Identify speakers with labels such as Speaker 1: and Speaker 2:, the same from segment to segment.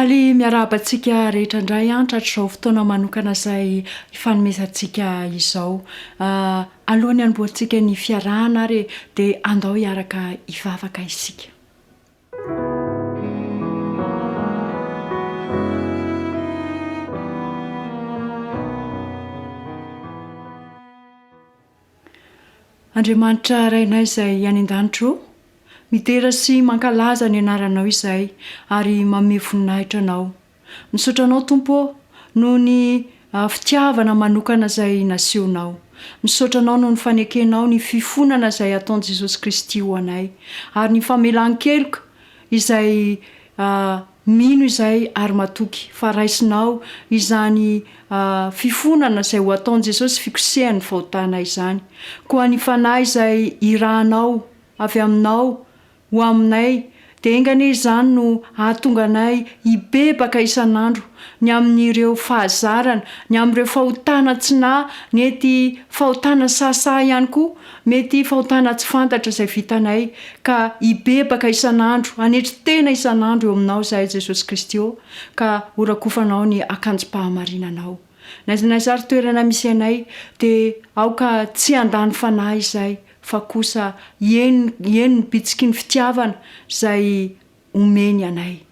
Speaker 1: faly miarabantsika rehetra indray antratr'izao fotoana manokana izay ifanomezantsika izao. Alohan'ny hanamboarantsika ny fiarahana ary dia andao hiaraka hivavaka isika. Andriamanitra rainay izay any an-danitro, midera sy mankalaza ny anaranao izay ary manome voninahitra anao. Misaotra anao Tompo noho ny fitiavana manokana izay nasehonao. Misaotra anao noho ny fanekenao ny fifonana izay ataon'i Jesosy Kristy ho anay ary ny famelan-keloka izay mino izay ary matoky fa raisinao izany fifonana izay ho ataon'i Jesosy fikosehany fahotana izany. Koa ny fanahy izay irahanao avy aminao ho aminay dia engany izany no ahatonga anay hibebaka isan'andro ny amin'ireo fahazarana, ny amin'ireo fahotana tsinahy, mety fahotana sahisahy ihany koa, mety fahotana tsy fantatra izay vitanay ka hibebaka isan'andro, hanetry tena isan'andro eo aminao izahay Jesosy Kristy ka horakofanao ny akanjom-pahamarinanao. N'aiza ary toerana misy anay dia aoka tsy handany fanahy izay fa kosa eny ny bitsiky ny fitiavana izay omeny anay.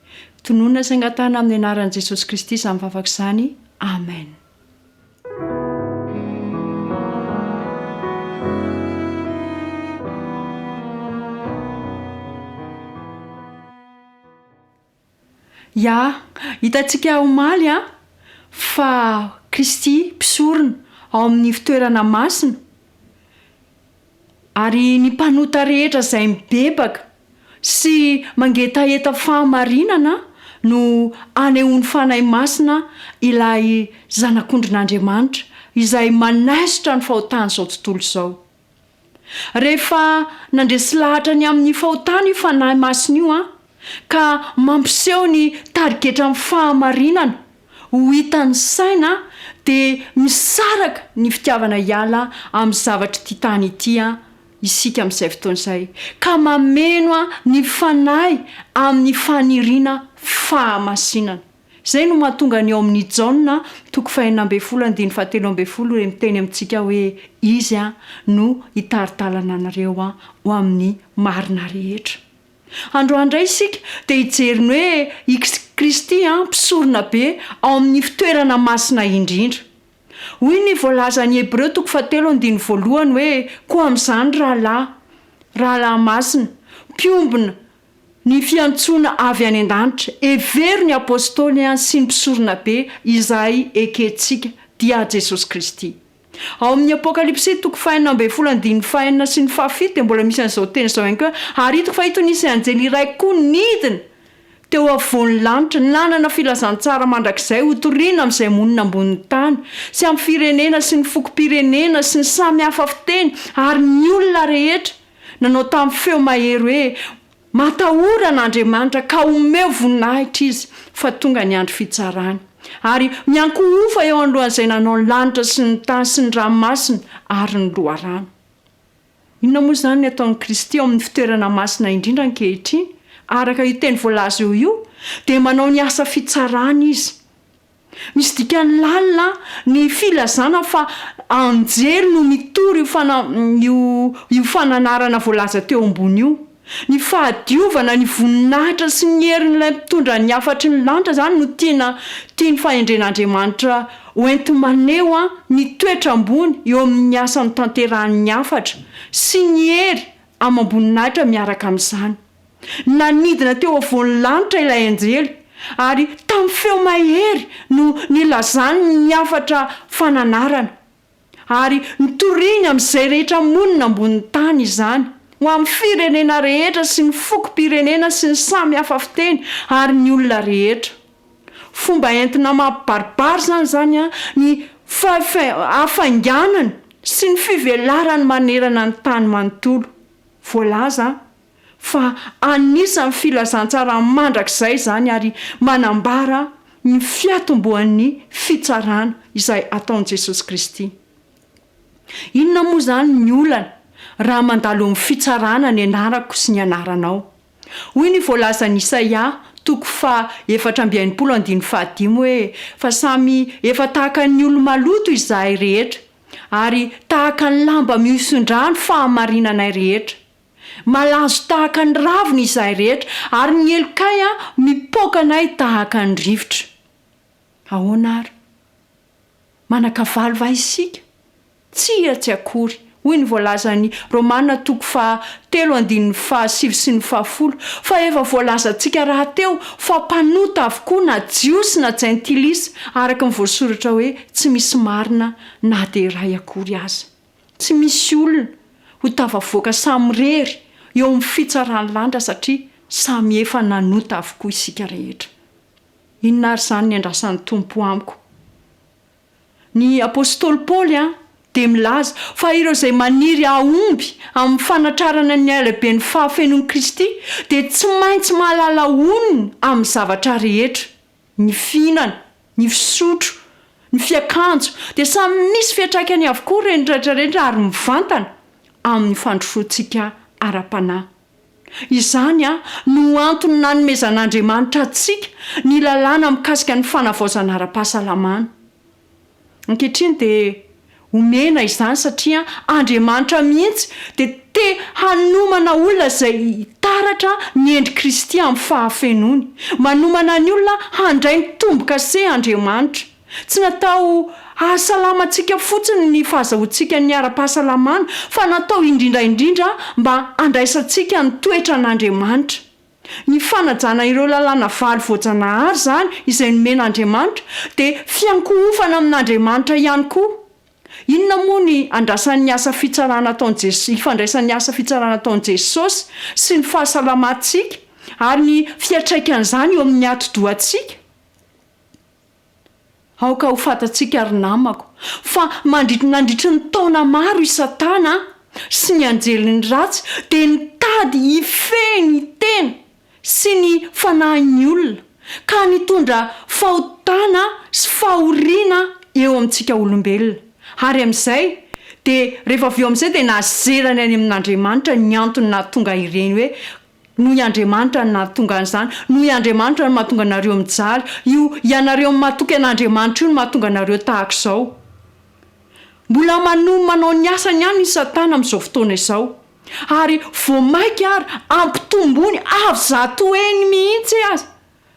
Speaker 1: Tonoina saingatana amin'ny anaran'i Jesosy Kristy izany vavaka izany. Amen. Hitantsika omaly fa Kristy mpisorona ao amin'ny fitoerana masina ary ny mpanota rehetra izay mibebaka sy mangetaeta fahamarinana no anehoany fanahy masina ilay zanak'ondrin'Andriamanitra izay manaisitra ny fahotana izao tontolo izao. Rehefa nandresy lahatra ny amin'ny fahotana io fanahy masina io ka mampiseho ny tarigetra ny fahamarinana ho hitan'ny saina dia misaraka ny fitiavana hiala amin'ny zavatra ity tany ity isika amin'izay fotoana izay ka mameno ny fanahy amin'ny faniriana fahamasinana. Izay no mahatonga ny ao amin'ny Jaona 5:17 miteny amintsika hoe izy no hitaritalana anareo ho amin'ny marina rehetra. Androandray isika dia hijeriny hoe i Kristy mpisorona be ao amin'ny fitoerana masina indrindra. Hoy ny voalazan'ny Hebreo 7:1 hoe koa amin'izany rahalahy masina mpiombona ny fiantsoana avy any an-danitra, hevery ny apôstôly sy ny mpisorona be izay ekentsika dia Jesosy Kristy. Ao amin'ny Apokalipsy 4:4 sy ny 7 dia mbola misy an'izao teny izao ihany koa. Ary hitako fa ito nisy anjely iray koa nidina teo afovoan'ny lanitra, nanana filazantsara mandrakizay hotoriana amin'izay monina ambonin'ny tany sy amin'ny firenena sy ny fokom-pirenena sy ny samy hafa fiteny ary ny olona rehetra nanao tamin'ny feo mahery hoe matahoran'Andriamanitra ka omeo voninahitra izy fa tonga ny andro fitsarany. Ary miankohofa eo anoloan'izay nanao ny lanitra sy ny tany sy ny ranomasina ary ny loharano. Inona moa izany ny ataon'i Kristy ao amin'ny fitoerana masina indrindra ankehitriny? Araka io teny voalaza io dia manao ny asa fitsarana izy. Misy dikany lalina ny filazana fa anjely no mitory io fananarana voalaza teo ambony io. Ny fahadiovana, ny voninahitra sy ny herin'ilay mitondra ny afatry ny lanitra izany no tiany fahendren'Andriamanitra hoenti maneho ny toetra ambony eo amin'ny asa ny tanterahan'ny afatra sy ny hery amam-boninahitra miaraka amin'izany. Nanidina teo afovoan'ny lanitra ilay anjely ary tamin'ny feo mahery no nilazany ny afatra fananarana ary nitoriany amin'izay rehetra monina ambonin'ny tany izany ho amin'ny firenena rehetra sy ny fokom-pirenena sy ny samy hafa fiteny ary ny olona rehetra. Fomba entina mampibaribary zany ny hafainganana sy ny fivelarany manerana ny tany manontolo. Voalaza fa anisan'ny filazantsara mandrakizay izany ary manambara ny fiatomboan'ny fitsarana izay ataon'i Jesosy Kristy. Inona moa izany ny olana raha mandalo amin'ny fitsarana ny anarako sy ny anaranao? Hoy ny voalazan'i Isaia toko fa 4:15 hoe fa samy efa tahaka ny olo maloto izahay rehetra ary tahaka ny lamba misondrany fahamarinanay rehetra. Malazo tahaka ny raviny izahay rehetra ary ny elokay mipoaka anay tahaka ny rivotra. Ahoana ary? Manakavaly va isika? Tsy akory. Hoy ny voalazan'ny Romana 3:7-10 fa efa voalazantsika raha teo fa mpanota avokoa na jiosy na jentilisa araka ny voasoratra hoe tsy misy marina na dia iray akory aza. Tsy misy olona ho tafavoaka samy rery eo amin'ny fitsarany landra satria samy efa nanota avokoa isika rehetra. Inona ary izany ny andrasan'ny Tompo amiko? Ny apôstôly Paoly dia milaza fa ireo izay maniry aomby amin'ny fanatrarana ny aileben'ny fahafenon'i Kristy dia tsy maintsy mahalala oniny amin'ny zavatra rehetra, ny fihinana, ny fisotro, ny fiakanjo dia samy misy fiantraikany avokoa ireny rehetrarehetra ary mivantana amin'ny fandrosoantsika ara-panahy. Izany no antony nanomezan'Andriamanitra antsika ny lalàna mikasika ny fanavaozana ara-pahasalamana. Ankehitriny dia omena izany satria Andriamanitra mihitsy dia te hanomana olona izay taratra ny endri Kristy amin'ny fahafenony. Manomana ny olona handray ny tombo-kase Andriamanitra. Tsy natao hahasalamantsika fotsiny ny fahazahoantsika ny ara-pahasalamana fa natao indrindraindrindra mba handraisantsika ny toetra n'Andriamanitra. Ny fanajana ireo lalàna valo voajanahary izany izay nomen'Andriamanitra dia fiankohofana amin'Andriamanitra ihany koa. Inona moa ny andrasan'ny asa fitsarana ifandraisan'ny asa fitsarana ataon'i Jesosy sy ny fahasalamantsika ary ny fiantraikan'izany eo amin'ny ati-dohantsika? Aoka ho fantatsika ary namako fa nandritry ny taona maro i Satana sy ny anjeliny ratsy dia nitady hifehy tena sy ny fanahin'ny olona ka nitondra fahotana sy fahoriana eo amintsika olombelona. Ary amin'izay dia rehefa avy eo amin'izay dia nazerany any amin'Andriamanitra ny antony nahatonga ireny hoe noho i Andriamanitra ny nahatonga an'izany, noho i Andriamanitra ny mahatonga anareo mijaly, io ianareo mahatoky an'Andriamanitra io ny mahatonga anareo tahaka izao. Mbola manao ny asany ihany i Satana amin'izao fotoana izao. Ary voamaiky ary ampitombony avy zato eny mihitsy azy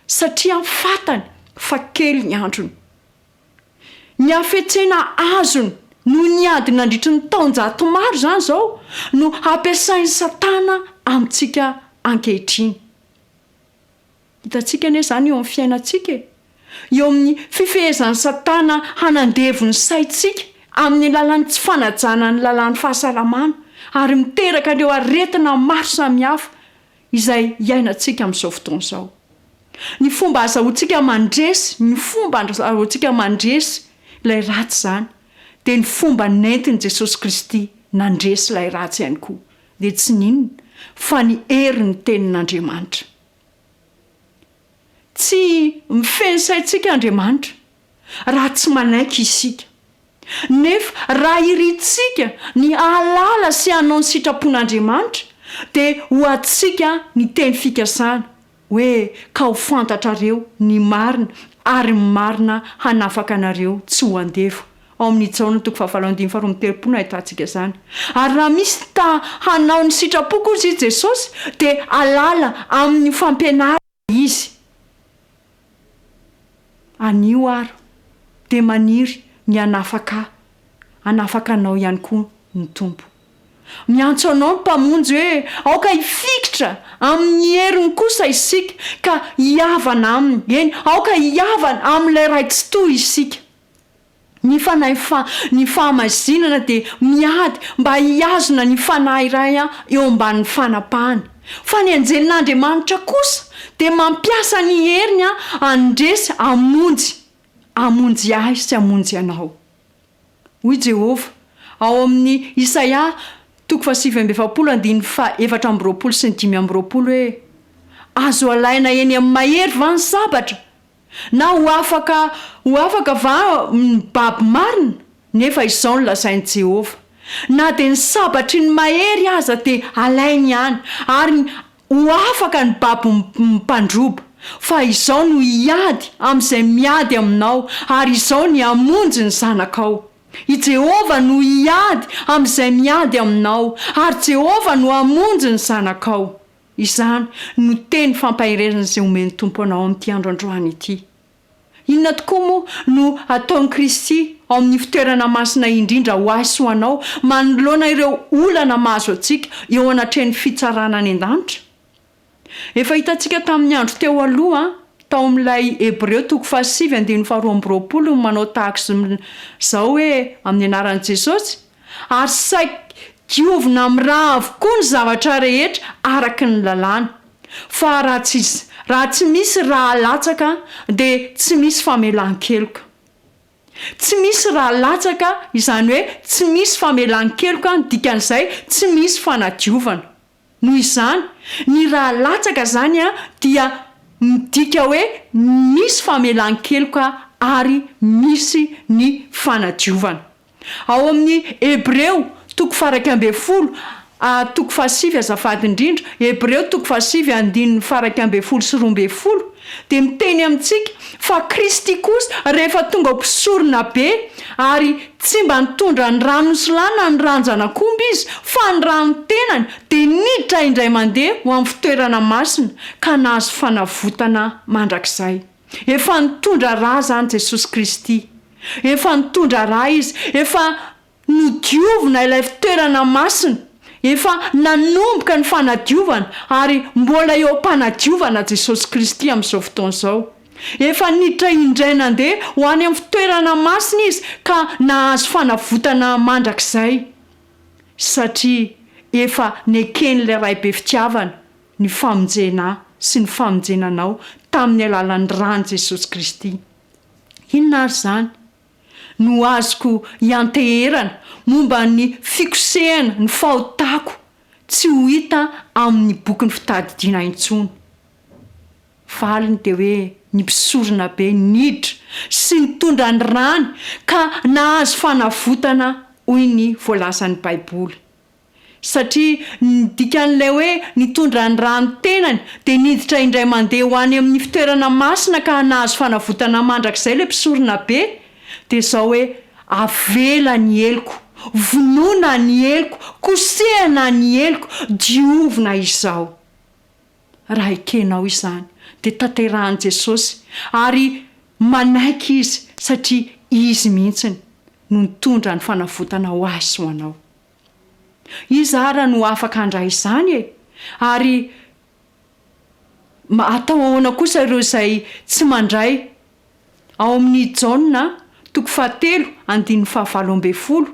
Speaker 1: satria fantany fa kely ny androny. Ny hafetsena azony no ny ady nandritry ny taonjato maro izany izao no ampiasain'ny Satana amintsika ankehitriny. Hitantsika anie izany eo amin'ny fiainantsika, eo amin'ny fifehezan'ny Satana hanandevo ny saintsika amin'ny lalàny tsy fanajana ny lalàny fahasalamana ary miteraka an'ireo aretina maro samihafa izay iainantsika amin'izao fotoana izao. Ny fomba azahoantsika mandresy ilay ratsy izany dia ny fomba nentin'i Jesosy Kristy nandresy ilay ratsy ihany koa dia tsy ninona fa ny herin'ny tenin'Andriamanitra. Tsy mifeny saintsika Andriamanitra raha tsy manaiky isika. Nefa raha iritsika ny ahalala sy hanao ny sitrapon'Andriamanitra dia ho atsika ny teny fikasana hoe ka ho fantatrareo ny marina ary marina hanafaka anareo tsy ho andevo. Ao amin'ny Jaona 5:13 ahitantsika izany. Ary raha misy hanao ny sitrapo kosa izy Jesosy dia alala amin'ny fampianarana izy. Anio ary dia maniry ny hanafaka anao ihany koa ny Tompo. Miantso anao ny mpamonjy hoe aoka hifikitra amin'ny heriny kosa isika ka hiavana aminy. Eny, aoka hiavana amin'ilay ray tsy toy isika. Ny fahamazinana dia miady mba hiazona ny fanahy iray eo ambanin'ny fanapahany. Fa ny anjelin'Andriamanitra kosa dia mampiasa ny heriny andresy amonjy ahy sy amonjy anao. Hoy Jehova ao amin'ny Isaia 7:4-5 hoe azo alaina eny amin'ny mahery va ny sabatra na ho afaka va mibaby marina? Nefa izao no lazain'i Jehova, na dia ny sabatry ny mahery aza dia alainy ihany ary ho afaka ny baby mpandroba fa izao no hiady amin'izay miady aminao ary izao ny hamonjy ny zanakao. I Jehova no hiady amin'izay miady aminao ary Jehova no hamonjy ny zanakao. Izany no teny fampahirezana izay omeny tompo anao amin'ity andro androany ity. Inona tokoa moa no ataon'i Kristy ao amin'ny fitoerana masina indrindra ho azy ho anao manoloana ireo olana mahazo antsika eo anatrehan'ny fitsarana any an-danitra? Efa hitantsika tamin'ny andro teo aloha tao amin'ilay Hebreo 7:22 manao tahak'izao hoe amin'ny anaran'i Jesosy, ary saika diovina amin'ny raha avokoa ny zavatra rehetra araka ny lalàna. Fa raha tsy misy raha latsaka dia tsy misy famelan-keloka. Tsy misy raha latsaka izany hoe tsy misy famelan-keloka, dikan'izay tsy misy fanadiovana. Noho izany ny raha latsaka zany dia midika hoe misy famelan-keloka ary misy ny fanadiovana. Ao amin'ny Hebreo 7:7 azafady indrindra, Hebreo 7:12 dia miteny amintsika fa Kristy kosa rehefa tonga mpisorona be ary tsy mba nitondra ny rano solana ny ranjan'akomby izy fa ny rano tenany dia niditra indray mandeha ho amin'ny fitoerana masina ka nahazo fanavotana mandrakizay. Efa nitondra raha zany Jesosy Kristy. Efa nitondra raha izy, efa nodiovina ilay fitoerana masina, efa nanomboka ny fanadiovana ary mbola eo am-panadiovana Jesosy Kristy amin'izao fotoana izao. Efa niditra indray nandeha ho any amin'ny fitoerana masina izy ka nahazo fanavotana mandrakizay, satria efa neken'ilay ray be fitiavana ny famonjena sy ny famonjenanao tamin'ny alalan'ny rano Jesosy Kristy. Inona ary zany no azoko ianteherana momba ny fikosehana ny fahotako tsy ho hita amin'ny bokin'ny fitadidiana intsony. Valiny dia hoe ny mpisorona be niditra sy nitondra ny rany ka nahazo fanavotana hoy ny voalazan'ny Baiboly. Satria dikan'ilay hoe nitondra ny rano tenany dia niditra indray mandeha ho any amin'ny fitoerana masina ka nahazo fanavotana mandrakizay ilay mpisorona be, dia izao hoe avela ny eloko, vonoina ny eloko, kosehana ny eloko, diovina izao. Raha ekenao izany dia tanterahan'i Jesosy ary manaiky izy satria izy mihitsiny no nitondra ny fanavotana ho azy ho anao. Izy ara no afaka handray izany ary atao ahoana kosa ireo izay tsy mandray? Ao amin'ny Jaona 7:15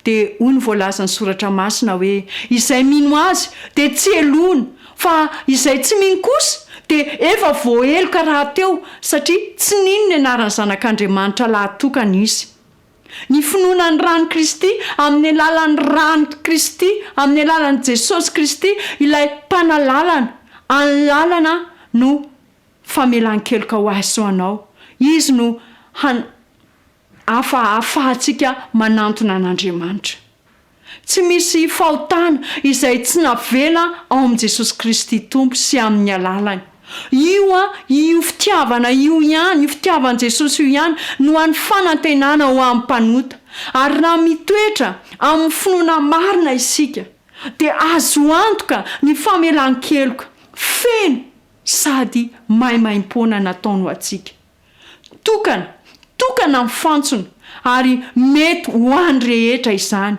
Speaker 1: dia hoy ny voalazan'ny soratra masina hoe izay mino azy dia tsy elona, fa izay tsy mino kosa dia efa voaheloka rahateo satria tsy nino ny anaran'ny zanak'Andriamanitra lahatokana izy. Ny finoana ny rano Kristy amin'ny alalan'ny rano Kristy, amin'ny alalan'i Jesosy Kristy, ilay mpanalalana, any lalana no famelan-keloka ho azy ho anao. Izy no afahantsika manantona an'Andriamanitra. Tsy misy fahotana izay tsy navela ao amin'i Jesosy Kristy Tompo sy amin'ny alalany. Io fitiavana io ihany, io fitiavan'i Jesosy io ihany no an'ny fanantenana ho amin'ny mpanota. Ary raha mitoetra amin'ny finoana marina isika dia azo antoka ny famelan-keloka feno sady maimaim-poana nataony ho antsika. Tokana amin'ny fantsona ary mety ho any rehetra izany.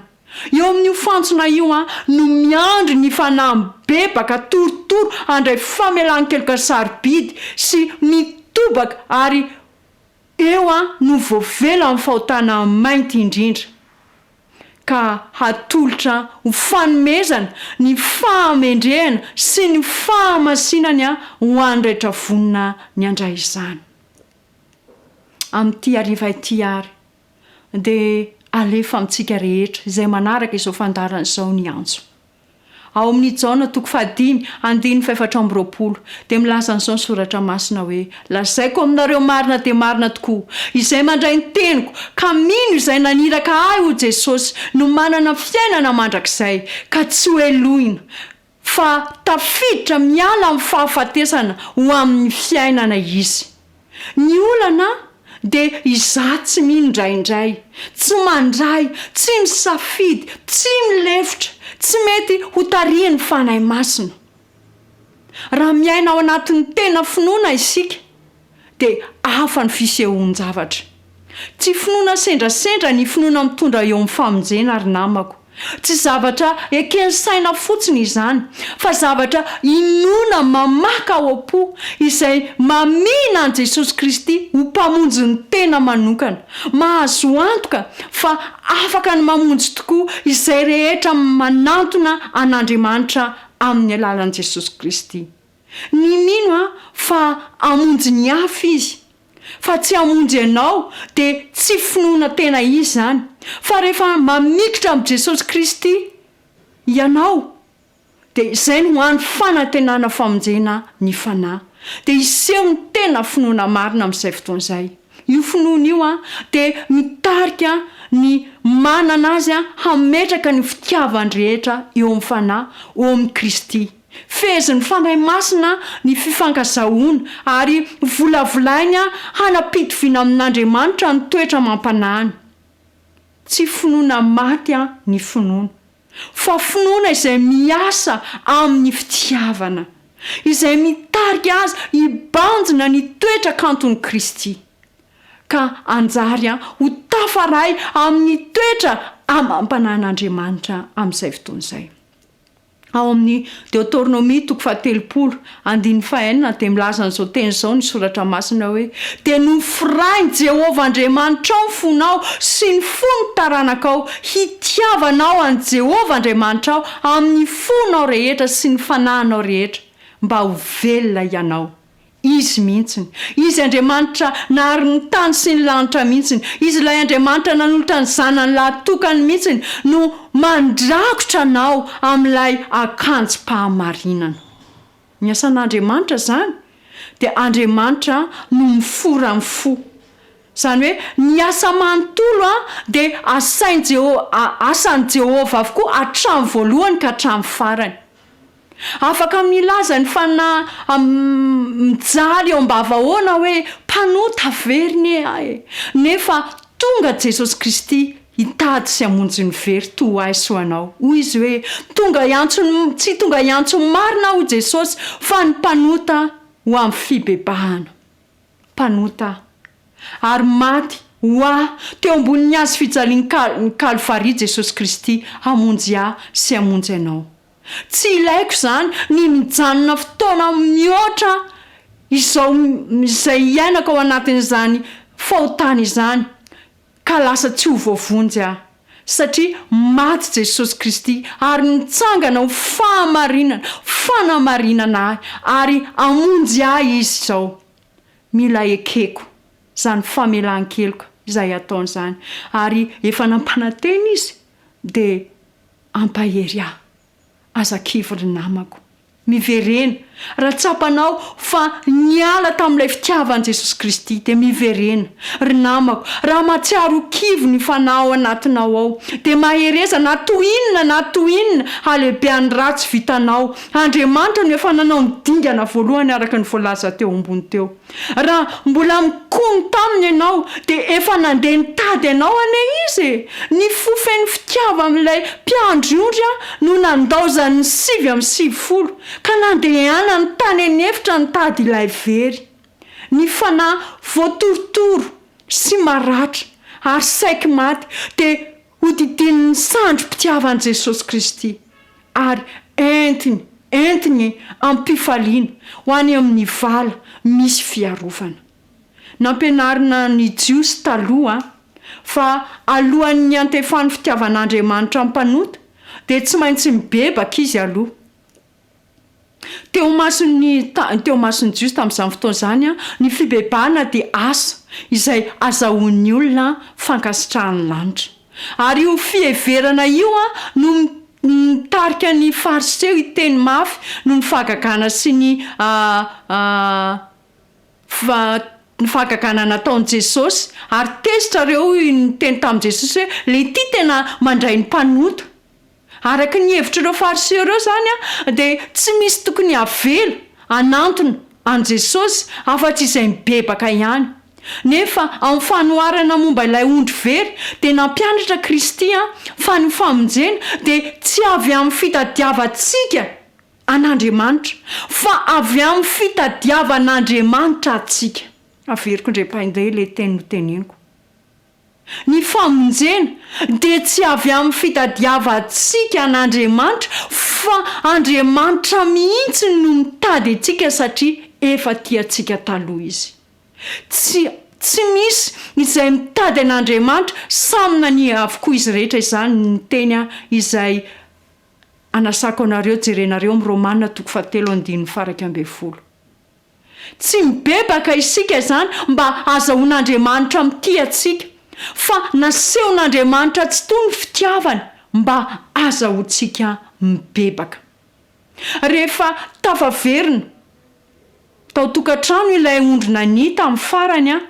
Speaker 1: Eo amin'io fantsona io no miandry ny fanahy mibebaka torotoro handray famelan-keloka sarobidy sy mitobaka ary eo no voavela amin'ny fahotana mainty indrindra ka hatolotra ho fanomezana ny fahamendrehana sy ny fahamasinany ho any rehetra vonina ny andray izany. Amin'ity hariva ity ary dia alefa amintsika rehetra izay manaraka izao fandarana izao ny antso. Ao amin'ny Jaona 5:4 dia milaza an'izao ny soratra masina hoe lazaiko aminareo marina dia marina tokoa izay mandray ny teniko ka mino izay naniraka ahy ho Jesosy no manana fiainana mandrakizay ka tsy ho elohina fa tafiditra miala amin'ny fahafatesana ho amin'ny fiainana izy. Ny olana dia izaho tsy mindraindray, tsy mandray, tsy misafidy, tsy milefitra, tsy mety ho tarihin'ny fanahy masina. Raha miaina ao anatin'ny tena finoana isika dia hafa ny fisehoan-javatra. Tsy finoana sendrasendra ny finoana mitondra eo amin'ny famonjena ary namako. Tsy zavatra ekeny saina fotsiny izany, fa zavatra inona mamaka ao am-po izay mamina an' Jesosy Kristy ho mpamonjy ny tena manokana. Mahazo antoka fa afaka ny mamonjy tokoa izay rehetra manantona an'Andriamanitra amin'ny alalan'i Jesosy Kristy. Ny mino fa amonjy ny hafa izy, fa tsy amonjy ianao dia tsy finoana tena izy zany. Fa rehefa mamikitra amin'i Jesosy Kristy ianao dia izay no hoan'ny fanantenana famonjena ny fanahy, dia iseho ny tena finoana marina amin'izay fotoana izay. Io finoana io dia mitarika ny manana azy hametraka ny fitiavany rehetra eo amin'ny fanahy, eo amin'ny Kristy. Fezin'ny fanahy masina ny fifankazahoana ary volavolainy hanapitoviana amin'Andriamanitra ny toetra mampanahiny. Tsy finoana maty ny finoana, fa finoana izay miasa amin'ny fitiavana, izay mitarika azy hibanjina ny toetra kanton'i Kristy, ka anjary ho tafaray amin'ny toetra amam-panan'Andriamanitra amin'izay fotoana izay. Ao amin'ny Deutéronomie 7:9 dia milaza an'izao teny izao ny soratra masina hoe: dia nofirainy Jehovah Andriamanitra ao ny fonao sy ny fony taranakao, hitiavanao an' Jehovah Andriamanitra ao amin'ny fonao rehetra sy ny fanahinao rehetra, mba ho velona ianao. Izy mihitsiny, izy Andriamanitra nahary ny tany sy ny lanitra mihitsiny, izy ilay Andriamanitra nanolotra ny zanany lahatokany mihitsiny no mandrakotra anao amin'ilay akanjom-pahamarinana. Ny asan'Andriamanitra zany dia Andriamanitra no mifora ny fo. Zany hoe ny asa manontolo dia asan'i Jehovah avokoa hatramin'ny voalohany ka hatramin'ny farany. Afaka milaza ny mijaly eo am-bavahoana hoe mpanota veriny nefa tonga Jesosy Kristy hitady sy hamonjy ny very toy ahy sy anao. Hoy izy hoe tsy tonga iantsony marina ho Jesosy fa ny mpanota ho amin'ny fibebahana. Mpanota ary maty teo ambonin'ny hazo fijalian'ny Kalvaria Jesosy Kristy hamonjy ahy sy hamonjy anao. Tsy ilaiko zany ny mijanona fotoana mihoatra izay iainako ao anatin'izany fahotana izany ka lasa tsy ho voavonjy aho, satria maty Jesosy Kristy ary nitsangana ho fanamarinana ahy ary amonjy ahy izy izao. Mila ekeko zany famelan-keloka izay ataony zany, ary efa nampananteny izy dia ampahery ahy. Azakivy namako, miverena raha tsapanao fa niala tamin'ilay fitiavan'i Jesosy Kristy dia miverena. Ry namako, raha mahatsiaro kivo ny fanahy ao anatinao ao dia mahereza na toinona halehibean'ny ratsy vitanao. Andriamanitra no efa nanao ny dingana voalohany araka ny voalaza teo ambony teo. Raha mbola mikony taminy ianao dia efa nandeha nitady ianao ane izy. Ny fofeny fitiava amin'ilay mpiandry-ondry no nandaozany 7:7 ka nandehana ny tany enefitra nitady ilay very. Ny fanahy voatorotoro sy maratra ary saiky maty dia hodidin'ny sandro-pitiavan'i Jesosy Kristy ary entiny ampifaliana ho any amin'ny vala misy fiarovana. Nampianarina ny Jiosy taloha fa alohan'ny antefan'ny fitiavan'Andriamanitra mpanota dia tsy maintsy mibebaka izy aloha. Teo mason'ny Jiosy tamin'izany fotoana izany ny fibebahana dia asa izay azahoan'ny olona fankasitrahan'ny lanitra. Ary io fiheverana io no mitarika ny fariseho hiteny mafy no ny fahagagana sy ny fahagagana nataon'i Jesosy, ary tezitra ireo ny teny tamin'i Jesosy hoe le ty tena mandray ny mpanota. araka ny hevitra ireo fariseo ireo zany a dia tsy misy tokony havelo anantona an' Jesosy afa-tsy izay mibebaka ihany. Nefa amin'ny fanoharana momba ilay ondry very dia nampianatra Kristy fa ny famonjena dia tsy avy amin'ny fitadiavantsika an'Andriamanitra fa avy amin'ny fitadiavan'Andriamanitra atsika. Averiko indray mpainday ilay teny noteneniko. Ny famonjena dia tsy avy amin'ny fitadiavantsika an'Andriamanitra fa Andriamanitra mihitsy no mitady antsika satria efa tiantsika taloha izy. Tsy misy izay mitady an'Andriamanitra samina ny avokoa izy rehetra izany ny teny izay anasako anareo jerenareo amin'ny Romanina 7:20. Tsy mibebaka isika izany mba azahoan'Andriamanitra mity atsika fa nasehon'Andriamanitra tsy toy ny fitiavana mba azahoantsika mibebaka. Rehefa tafaverina tao tokantrano ilay ondry nany tamin'ny farany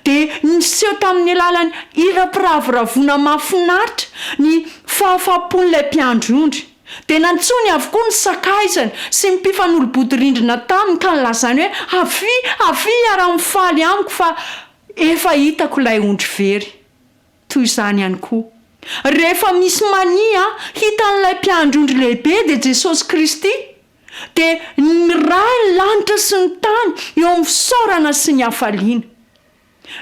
Speaker 1: dia niseho tamin'ny alalan'ny hira-piravoravona mahafinaritra ny fahafapon'ilay mpiandry ondry. Dia nantsony avokoa ny sakaizana sy ny mpifanolobodirindrina taminy ka nilazany hoe avy ara-mifaly amiko fa efa hitako ilay ondry very. Toy izany ihany koa rehefa misy mania hitan'ilay mpiandry ondry lehibe dia Jesosy Kristy dia miray ny lanitra sy ny tany eo amin'ny fisaorana sy ny hafaliana.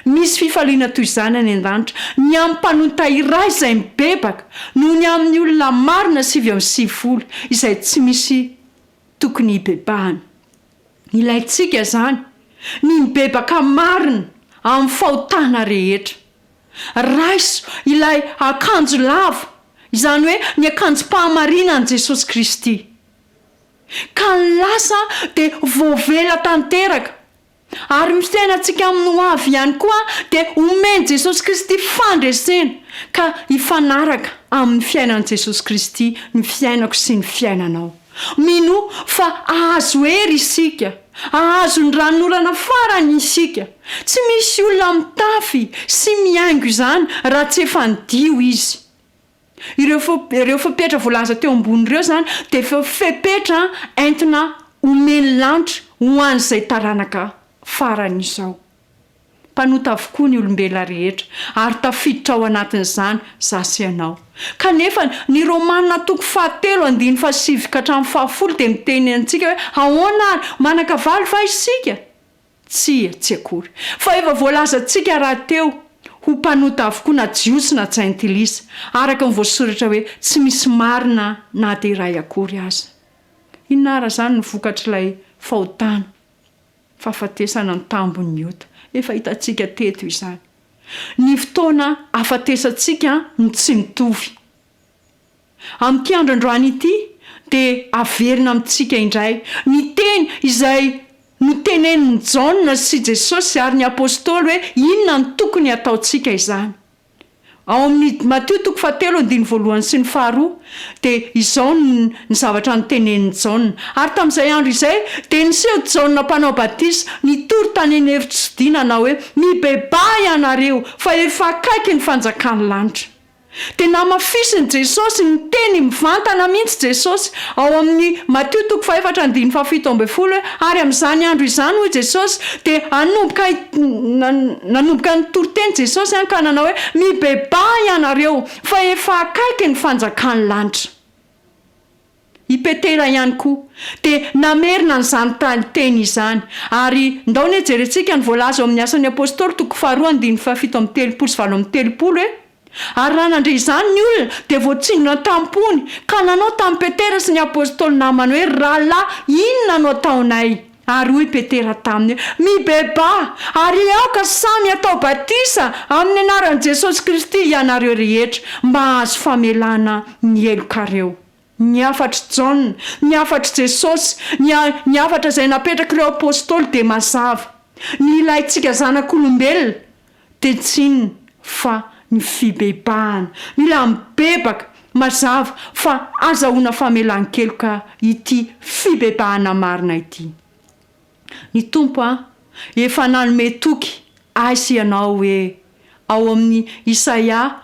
Speaker 1: Misy fifaliana toy izany any an-danitra ny amin'ny mpanota iray izay mibebaka noho ny amin'ny olona marina 7:20 izay tsy misy tokony hibebahana. Ilayntsika izany ny mibebaka marina amin'ny fahotana rehetra. Raiso ilay akanjo lava izany hoe ny akanjom-pahamarina an' Jesosy Kristy. Ka ny lasa dia voavela tanteraka ary misainantsika amin'ny ho avy ihany koa dia omeny Jesosy Kristy fandresena ka hifanaraka amin'ny fiainan'i Jesosy Kristy ny fiainako sy ny fiainanao. Mino fa ahazo hery isika, ahazo ny ranorana farany isika. Tsy misy olona mitafy sy miaingo izany raha tsy efa nidio izy. Ireo fepetra voalaza teo ambony ireo zany dia fepetra entina omeny lanitra ho an'izay taranaka farany izao. Mpanota avokoa ny olombelona rehetra ary tafiditra ao anatin'izany zasy ianao. Kanefa ny Romanina 7:7-10 dia miteny antsika hoe ahoana ary manakavaly va isika? Tsy akory. Fa efa voalazantsika raha teo ho mpanota avokoa na jiosy na jaintilisa araka ny voasoratra hoe tsy misy marina na dia iray akory aza. Inara zany ny vokatr'ilay fahotana fahafatesana ny tambon'ny ota. Efa hitantsika teto izany. Ny fotoana afatesantsika no tsy mitovy. Amin'ity androandroany ity dia averina amintsika indray ny teny izay notenenin'ny Jaona sy Jesosy ary ny apôstôly hoe inona ny tokony ataontsika izany. Ao amin'ny Matteo 7:1 sy 2 dia izao ny zavatra notenenin'ny Jaona. Ary tamin'izay andro izay dia niseho Jaona mpanao batisa nitory tany eny hevitry-tsidina na hoe mibebà ianareo fa efa akaiky ny fanjakan'ny lanitra. Dia namafisiny Jesosy ny teny mivantana mihitsy Jesosy ao amin'ny Matteo 4:17 ary amin'izany andro izany hoy Jesosy dia nanomboka nitory-teny Jesosy ka nanao hoe mibebà ianareo fa efa akaiky ny fanjakan'ny lanitra. I Petera ihany koa dia namerina n'izany teny izany ary ndao ny jerentsika ny voalaza ao amin'ny asan'ny apôstôly 2:17-30 hoe ary raha nandre izany ny olona dia voatsingona tampony ka nanao tamin'ny Petera sy ny apôstôly namany hoe rahalahy inona no ataonay? Ary hoy Petera taminy hoe mibebà ary aoka samy atao batisa amin'ny anaran'i Jesosy Kristy ianareo rehetra mba hahazo famelana ny elokareo. Ny afatra Jaona, ny afatra Jesosy, ny afatra izay napetraka ireo apôstôly dia mazava. Ny ilayntsika zanak'olombelona dia tsy inona fa ny fibebahana. Mila mibebaka mazava fa azahoana famelan-keloka ity fibebahana marina ity. Ny tompo efa nanome toky aisy ianao hoe ao amin'ny Isaia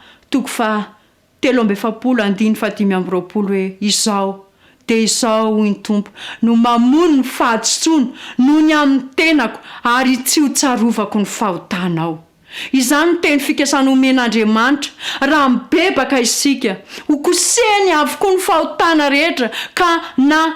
Speaker 1: 3:7 hoe izao de izao hoy ny tompo no mamono ny fahaditsono no ny amin'ny tenako ary tsy ho tsarovako ny fahotanao. Izany no teny fikasana omen'Andriamanitra raha mibebaka isika ho kosehany avokoa ny fahotana rehetra ka na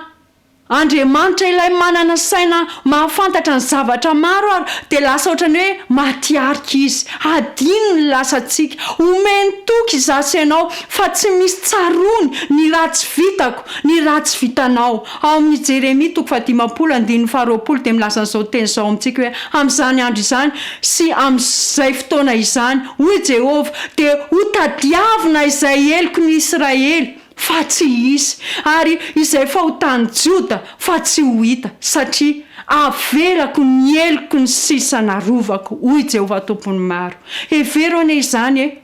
Speaker 1: Andriamanitra ilay manana saina mahafantatra ny zavatra maro ary dia lasa ohatrany hoe matiarika izy adino ny lasantsika omeny toky zasy ianao fa tsy misy tsarony ny ratsy vitako ny ratsy vitanao. Ao amin'ny Jeremia 10:20 dia milaza an'izao teny izao amintsika hoe amin'izany andro izany sy amin'izay fotoana izany hoy Jehovah dia ho tadiavina izay eloko ny Israely fa tsy hisy ary izay fahotany Joda fa tsy ho hita satria avelako ny eloko ny sisana rovako hoy Jehovah tompony maro. Evero anie izany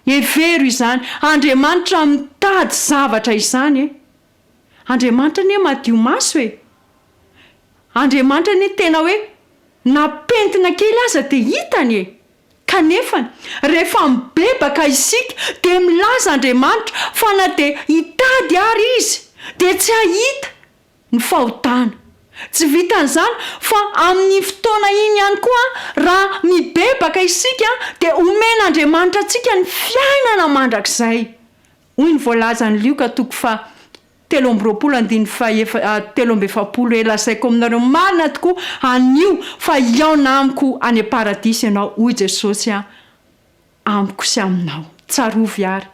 Speaker 1: evero izany. Andriamanitra mitady zavatra izany Andriamanitra anie madio maso Andriamanitra anie tena hoe napentina kely aza dia hitany kanefa rehefa mibebaka isika dia milaza Andriamanitra fa na dia hitady ary izy dia tsy hahita ny fahotana. Tsy vitan'izany fa amin'ny fotoana iny ihany koa raha mibebaka isika dia omen'Andriamanitra antsika ny fiainana mandrakizay. Hoy ny voalaza ny Lioka 3:7 lazaiko aminareo marina tokoa anio fa iaona amiko any paradisy ianao hoy Jesosy amiko sy aminao tsarovy ary.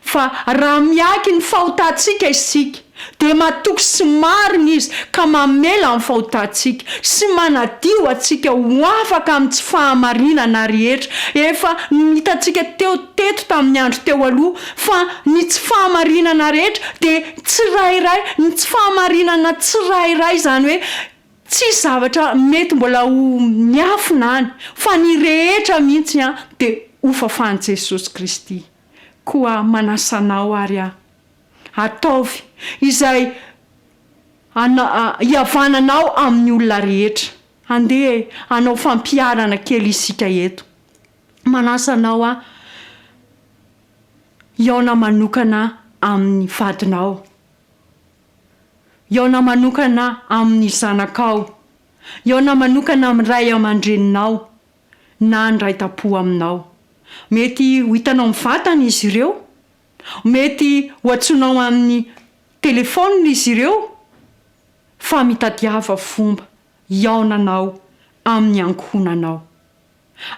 Speaker 1: Fa raha miaiky ny fahotantsika isika dia matoky sy marina izy ka mamela amin'ny fahotantsika sy manadio atsika ho afaka amin'ny tsy fahamarinana rehetra. Efa hitantsika teto tamin'ny andro teo aloha fa ny tsy fahamarinana rehetra dia tsirairay ny tsy fahamarinana tsirairay izany hoe tsy zavatra mety mbola ho miafina any fa ny rehetra mihitsy dia ho fafan'i Jesosy Kristy. Koa manasanao ary ataovy izay iavananao amin'ny olona rehetra. Andeha anao fampiarana kely isika eto. Manasanao iaona manokana amin'ny vadinao, iaona manokana amin'ny zanakao, iaona manokana amin'ny ray aman-dreninao na ny ray tam-po aminao. Mety ho hitanao mivantana izy ireo, mety ho atsoinao amin'ny telefônina izy ireo, fa mitadiava fomba iaonanao amin'ny ankohonanao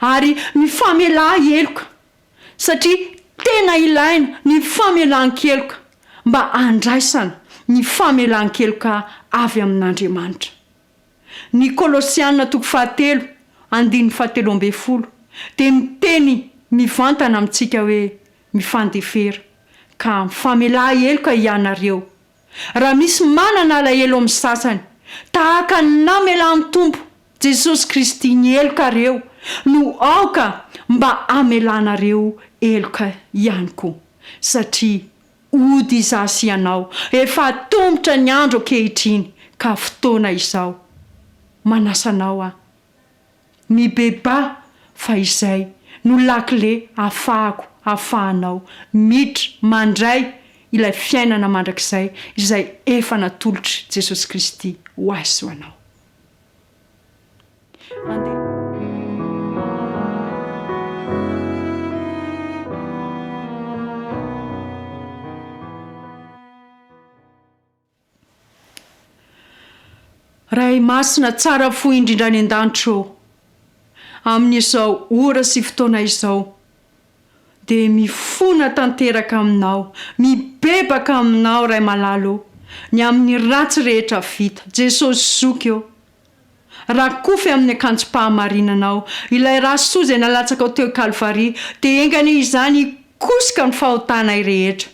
Speaker 1: ary mifamela eloka satria tena ilaina ny famelan-keloka mba andraisana ny famelan-keloka avy amin'Andriamanitra. Ny Kolosianina 3:17 dia miteny mivantana amintsika hoe mifandefera ka mifamela eloka ianareo. Raha misy manana alahelo amin'ny sasany tahaka ny namelan'ny Tompo Jesosy Kristy ny elokareo no aoka mba amelanareo eloka ihany koa satria ody izasy ianao efa tombotra ny andro ankehitriny ka fotoana izao. Manasanao mibeba fa izay no lakile ahafahanao miditra mandray ilay fiainana mandrakizay izay efa natolotra Jesosy Kristy ho azy ho anao. Ray masina tsara fo indrindra any an-danitra amin'izao ora sy fotoana izao dia mifona tanteraka aminao, mibebaka aminao ray malalo ny amin'ny ratsy rehetra vita. Jesosy zoky rakofy amin'ny akanjom-pahamarinanao ilay rasoa izay nalatsaka teo Kalvaria dia engany izany hikosoka ny fahotana rehetra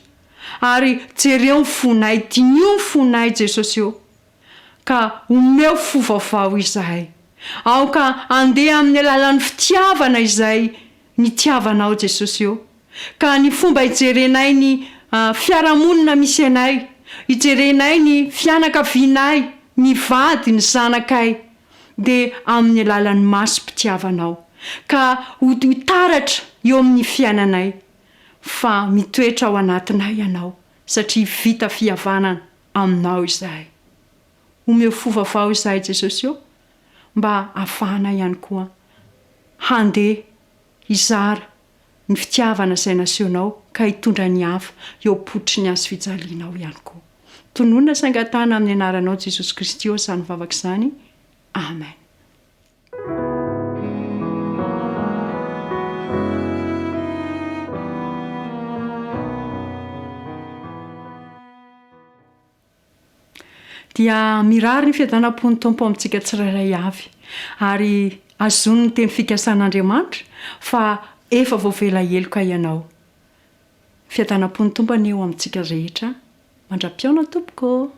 Speaker 1: ary jereo ny fonay, dinio ny fonay Jesosy ka omeo fo vaovao izahay. Aoka andeha amin'ny alalan'ny fitiavana izay nitiavanao Jesosy ka ny fomba hijerenay ny fiarahamonina misy anay, hijerenay ny fianakavianay, ny vady, ny zanakay dia amin'ny alalan'ny masom-pitiavanao ka ho taratra eo amin'ny fiainanay. fa mitoetra ao anatinay ianao satria vita fihavanana aminao izahay. Omeo fovavao izahay Jesosy eo mba hahafahana ihany koa handeha hizara ny fitiavana izay nasehonao ka hitondra ny hafa eo am-potry ny azo fijalianao ihany koa. Tonoina saingatana amin'ny anaranao Jesosy Kristy eo izany vavaka izany. Amen. Dia mirary ny fiadanam-pony Tompo amintsika tsirairay avy ary azony ny teny fikasan'Andriamanitra fa efa voavela heloka ianao. Fiadanam-pony Tompo eo amintsika rehetra. Mandra-piaona tompoko.